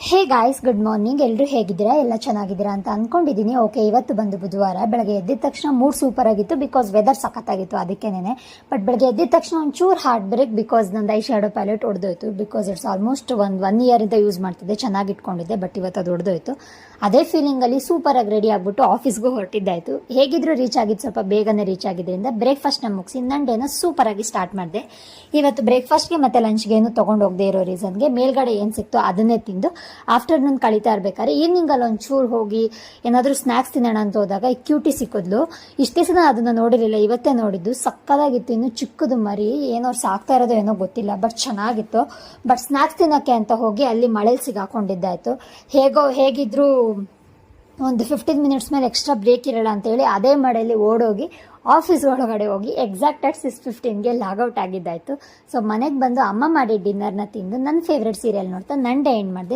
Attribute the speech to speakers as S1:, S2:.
S1: Hey guys, good morning. ಎಲ್ಲರೂ ಹೇಗಿದ್ದೀರಾ? ಎಲ್ಲ ಚೆನ್ನಾಗಿದ್ದೀರಾ ಅಂತ ಅಂದ್ಕೊಂಡಿದ್ದೀನಿ. ಓಕೆ, ಇವತ್ತು ಬಂದು ಬುಧವಾರ. ಬೆಳಗ್ಗೆ ಎದ್ದಿದ ತಕ್ಷಣ ಮೂಡ್ ಸೂಪರ್ ಆಗಿತ್ತು, ಬಿಕಾಸ್ ವೆದರ್ ಸಖತ್ತಾಗಿತ್ತು, ಅದಕ್ಕೇನೆ. ಬಟ್ ಬೆಳಗ್ಗೆ ಎದ್ದಿದ ತಕ್ಷಣ ಒಂಚೂರು ಹಾರ್ಟ್ ಬ್ರೇಕ್, ಬಿಕಾಸ್ ನಂದು ಐ ಶ್ಯಾಡೋ ಪ್ಯಾಲೆಟ್ ಒಡೆದೋಯ್ತು. ಬಿಕಾಸ್ ಇಟ್ಸ್ ಆಲ್ಮೋಸ್ಟ್ ಒನ್ ಇಯರಿಂದ ಯೂಸ್ ಮಾಡ್ತಿದ್ದೆ, ಚೆನ್ನಾಗಿ ಇಟ್ಕೊಂಡಿದ್ದೆ. ಬಟ್ ಇವತ್ತು ಅದು ಒಡೆದೋಯ್ತು. ಅದೇ ಫೀಲಿಂಗಲ್ಲಿ ಸೂಪರಾಗಿ ರೆಡಿ ಆಗಿಬಿಟ್ಟು ಆಫೀಸ್ಗೂ ಹೊರಟಿದ್ದಾಯಿತು. ಹೇಗಿದ್ರು ರೀಚ್ ಆಗಿದ್ದು, ಸ್ವಲ್ಪ ಬೇಗನೆ ರೀಚ್ ಆಗಿದ್ದರಿಂದ ಬ್ರೇಕ್ಫಾಸ್ಟ್ನ ಮುಗಿಸಿ ನನ್ನ ಡೇನ ಸೂಪರಾಗಿ ಸ್ಟಾರ್ಟ್ ಮಾಡಿದೆ. ಇವತ್ತು ಬ್ರೇಕ್ಫಾಸ್ಟ್ಗೆ ಮತ್ತು ಲಂಚ್ಗೆ ಏನು ತೊಗೊಂಡು ಹೋಗದೆ ಇರೋ ರೀಸನ್ಗೆ ಮೇಲ್ಗಡೆ ಏನು ಸಿಕ್ತೋ ಅದನ್ನೇ ತಿಂದು ಆಫ್ಟರ್ನೂನ್ ಕಳೀತಾ ಇರ್ಬೇಕಾದ್ರೆ ಈವ್ನಿಂಗಲ್ಲಿ ಒಂಚೂರು ಹೋಗಿ ಏನಾದರೂ ಸ್ನ್ಯಾಕ್ಸ್ ತಿನ್ನೋಣ ಅಂತ ಹೋದಾಗ ಈ ಕ್ಯೂಟಿ ಸಿಕ್ಕಿದ್ಲು. ಇಷ್ಟು ದಿವಸ ಅದನ್ನು ನೋಡಿರಲಿಲ್ಲ, ಇವತ್ತೇ ನೋಡಿದ್ದು. ಸಕ್ಕದಾಗಿತ್ತು. ಇನ್ನು ಚಿಕ್ಕದು ಮರಿ, ಏನೋ ಸಾಕ್ತಾ ಇರೋದು ಏನೋ ಗೊತ್ತಿಲ್ಲ, ಬಟ್ ಚೆನ್ನಾಗಿತ್ತು. ಬಟ್ ಸ್ನ್ಯಾಕ್ಸ್ ತಿನ್ನೋಕ್ಕೆ ಅಂತ ಹೋಗಿ ಅಲ್ಲಿ ಮಳೇಲಿ ಸಿಗಾಕೊಂಡಿದ್ದಾಯಿತು. ಹೇಗಿದ್ರೂ ಒಂದು 15 ಮಿನಿಟ್ಸ್ ಮೇಲೆ ಎಕ್ಸ್ಟ್ರಾ ಬ್ರೇಕ್ ಇರೋಲ್ಲ ಅಂತೇಳಿ ಅದೇ ಮಳೆಯಲ್ಲಿ ಓಡೋಗಿ ಆಫೀಸ್ ಒಳಗಡೆ ಹೋಗಿ ಎಕ್ಸಾಕ್ಟ್ ಅಟ್ 6:15ಗೆ ಲಾಗೌಟ್ ಆಗಿದ್ದಾಯಿತು. ಸೊ ಮನೆಗೆ ಬಂದು ಅಮ್ಮ ಮಾಡಿ ಡಿನ್ನರ್ನ ತಿಂದು ನನ್ನ ಫೇವ್ರೆಟ್ ಸೀರಿಯಲ್ ನೋಡ್ತಾ ನನ್ನ ಡೇ ಎಂಡ್ ಮಾಡಿದೆ.